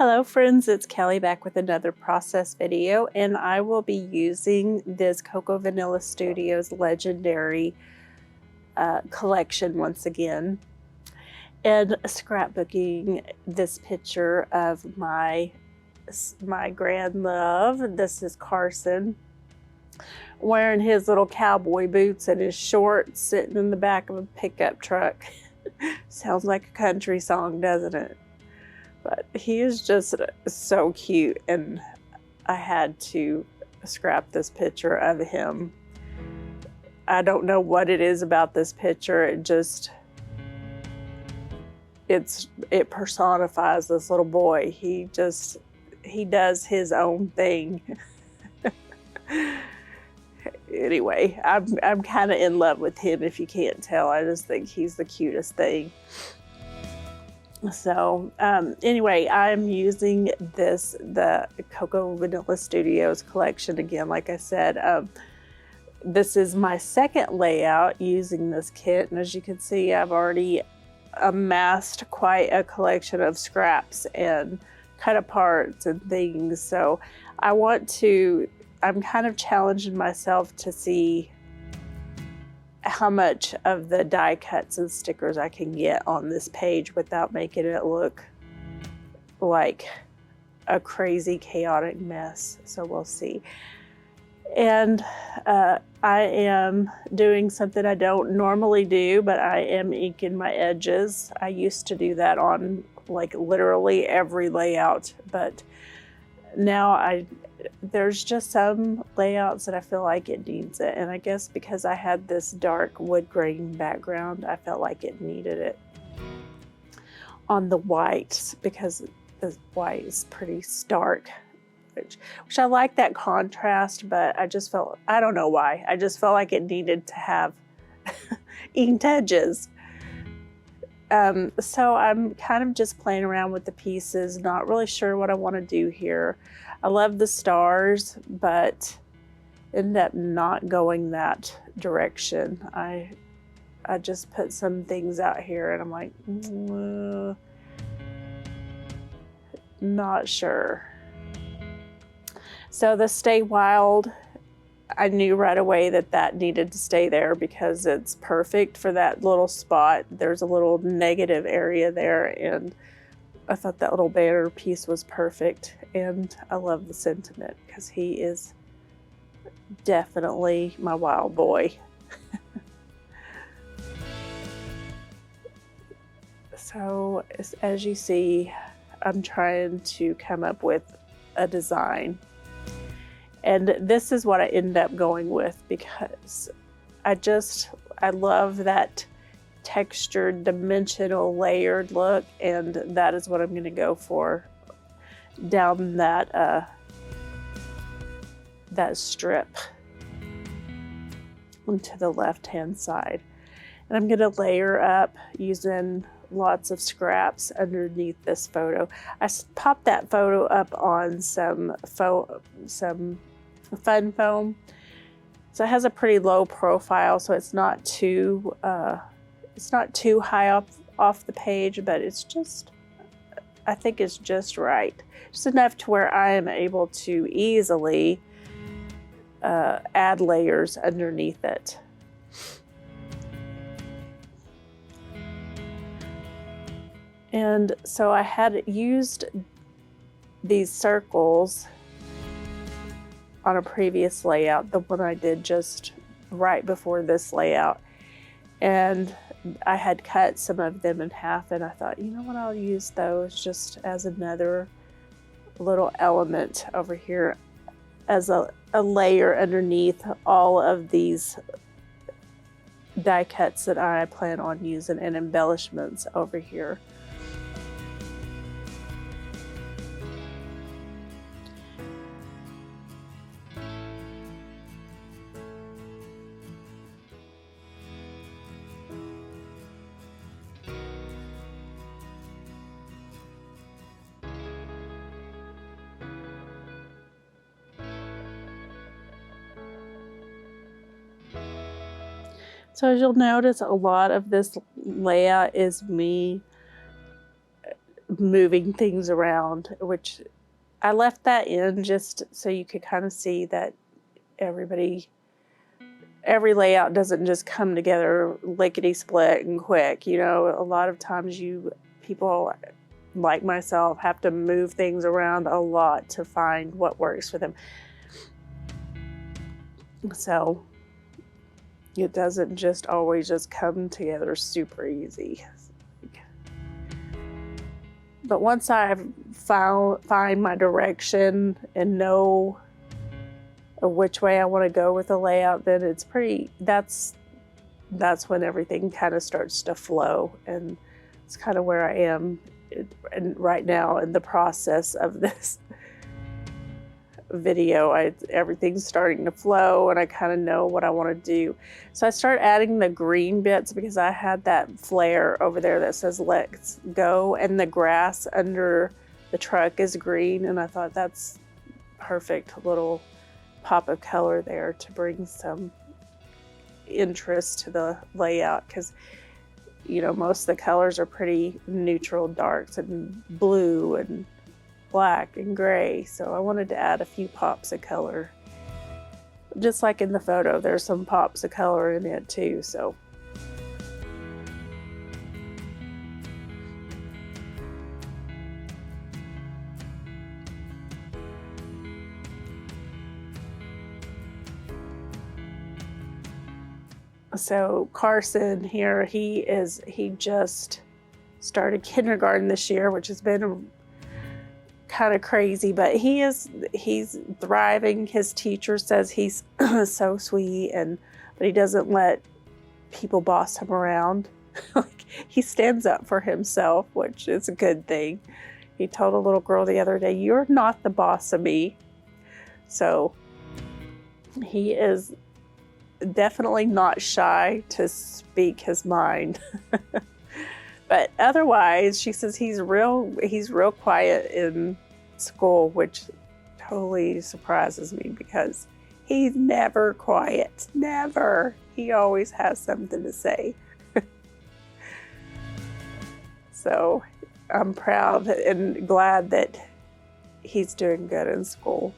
Hello friends, it's Kelly back with another process video, and I will be using this Cocoa Vanilla Studios legendary collection once again, and scrapbooking this picture of my grand love. This is Carson wearing his little cowboy boots and his shorts, sitting in the back of a pickup truck. Sounds like a country song, doesn't it? But he is just so cute, and I had to scrap this picture of him. I don't know what it is about this picture. It personifies this little boy. He does his own thing. Anyway, I'm kind of in love with him, if you can't tell. I just think he's the cutest thing. So anyway, I'm using the Cocoa Vanilla Studios collection again. Like I said, this is my second layout using this kit, and as you can see, I've already amassed quite a collection of scraps and cut aparts and things. So I'm kind of challenging myself to see how much of the die cuts and stickers I can get on this page without making it look like a crazy chaotic mess. So we'll see. And I am doing something I don't normally do, but I am inking my edges. I used to do that on like literally every layout, but now there's just some layouts that I feel like it needs it. And I guess because I had this dark wood grain background, I felt like it needed it on the white, because the white is pretty stark, which I like that contrast, but I don't know why. I just felt like it needed to have inked edges. So I'm kind of just playing around with the pieces, not really sure what I want to do here. I love the stars, but ended up not going that direction. I just put some things out here and I'm like, not sure. So the Stay Wild, I knew right away that needed to stay there because it's perfect for that little spot. There's a little negative area there, and I thought that little banner piece was perfect. And I love the sentiment because he is definitely my wild boy. So as you see, I'm trying to come up with a design. And this is what I ended up going with because I love that textured, dimensional, layered look, and that is what I'm going to go for down that strip to the left-hand side. And I'm going to layer up using lots of scraps underneath this photo. I popped that photo up on some fun foam, so it has a pretty low profile, so it's not too high off the page, but I think it's just right, just enough to where I am able to easily add layers underneath it. And so I had used these circles on a previous layout, the one I did just right before this layout, and I had cut some of them in half, and I thought, you know what, I'll use those just as another little element over here as a layer underneath all of these die cuts that I plan on using and embellishments over here. So as you'll notice, a lot of this layout is me moving things around, which I left that in just so you could kind of see that every layout doesn't just come together lickety-split and quick. You know, a lot of times people like myself have to move things around a lot to find what works for them. So it doesn't just always just come together super easy. But once I find my direction and know which way I want to go with the layout, then that's when everything kind of starts to flow. And it's kind of where I am right now in the process of this video. Everything's starting to flow and I kind of know what I want to do. So I start adding the green bits because I had that flare over there that says let's go, and the grass under the truck is green, and I thought that's perfect little pop of color there to bring some interest to the layout, because you know most of the colors are pretty neutral darks and blue and black and gray, so I wanted to add a few pops of color. Just like in the photo, there's some pops of color in it too, so. So Carson here, he just started kindergarten this year, which has been kind of crazy, but he's thriving. His teacher says he's so sweet, but he doesn't let people boss him around. Like, he stands up for himself, which is a good thing. He told a little girl the other day, "You're not the boss of me." So he is definitely not shy to speak his mind. But otherwise, she says he's real quiet in school, which totally surprises me because he's never quiet. Never. He always has something to say. So I'm proud and glad that he's doing good in school.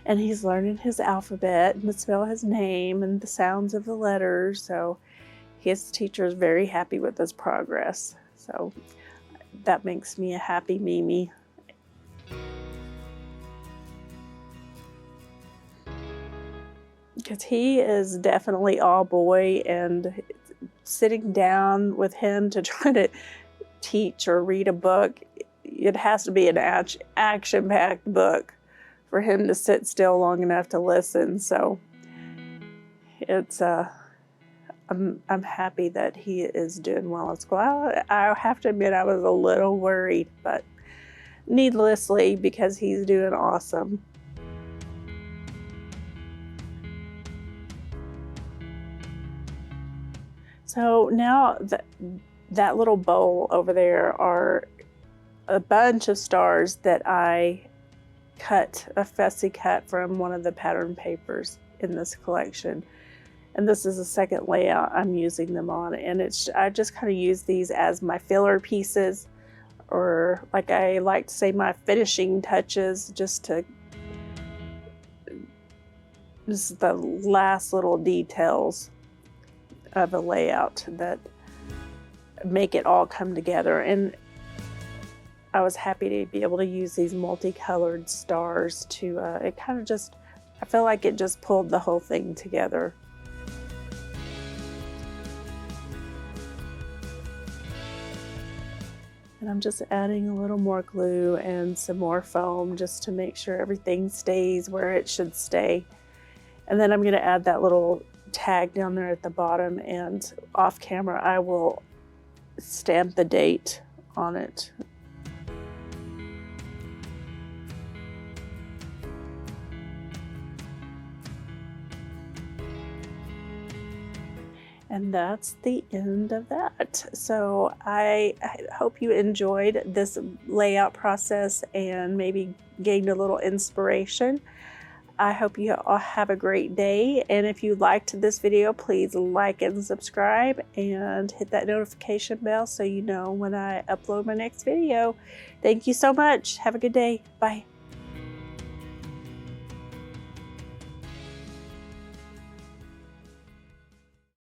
And he's learning his alphabet and to spell his name and the sounds of the letters. So his teacher is very happy with his progress. So that makes me a happy Mimi. Because he is definitely all boy, and sitting down with him to try to teach or read a book, it has to be an action-packed book for him to sit still long enough to listen. So it's I'm happy that he is doing well at school. I have to admit I was a little worried, but needlessly, because he's doing awesome. So now that little bowl over there are a bunch of stars that I cut, a fussy cut from one of the pattern papers in this collection. And this is the second layout I'm using them on. And I just kind of use these as my filler pieces, or like I like to say, my finishing touches, just the last little details of a layout that make it all come together. And I was happy to be able to use these multicolored stars to, it kind of just, I feel like it just pulled the whole thing together. And I'm just adding a little more glue and some more foam just to make sure everything stays where it should stay. And then I'm going to add that little tag down there at the bottom, and off camera I will stamp the date on it. And that's the end of that. So I hope you enjoyed this layout process and maybe gained a little inspiration. I hope you all have a great day, and if you liked this video, please like and subscribe and hit that notification bell so you know when I upload my next video. Thank you so much. Have a good day. Bye.